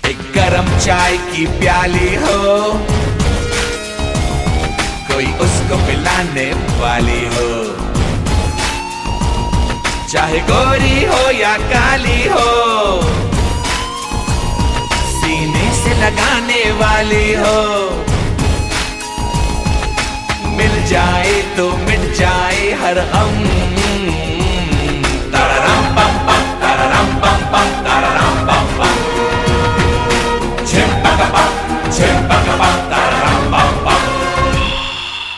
एक गरम चाय की प्याली हो, कोई उसको पिलाने वाली हो, चाहे गोरी हो या काली हो, सीने से लगाने वाली हो। मिल जाए तो मिट जाए हर गम,